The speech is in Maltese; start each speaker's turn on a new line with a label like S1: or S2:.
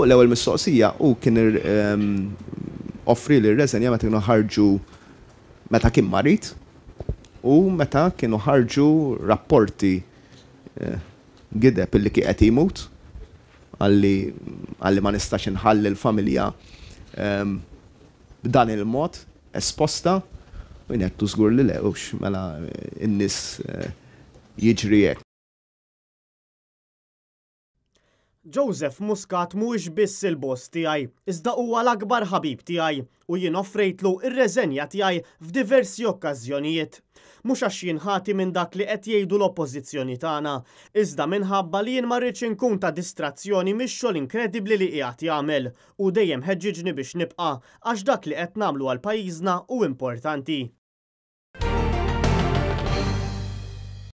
S1: fuq l-ewwel mistoqsija u kien offri li r-reżenja meta kienu ħarġu meta kien marit u meta kienu ħarġu rapporti gideb illi kien qed imut għalli ma nistax inħalli l-familja b'dan il-mod esposta u jnettu żgur li lewx mela n-nies jiġri hekk.
S2: Joseph Muscat mhuwiex biss il-boss tiegħi, iżda huwa l-akbar ħabib tiegħi u jien offrejtlu ir-reżenja tiegħi f'diversi okkażjonijiet. Mhux għax jien ħati minn dak li qed jgħidu l-oppożizzjoni tagħna, iżda minħabba li jien ma rridx inkun ta' distrazzjoni mix-xogħol inkredibbli li qiegħed jagħmel u dejjem ħeġġiġni biex nibqa' għax dak li qed nagħmlu għal pajjiżna hu importanti.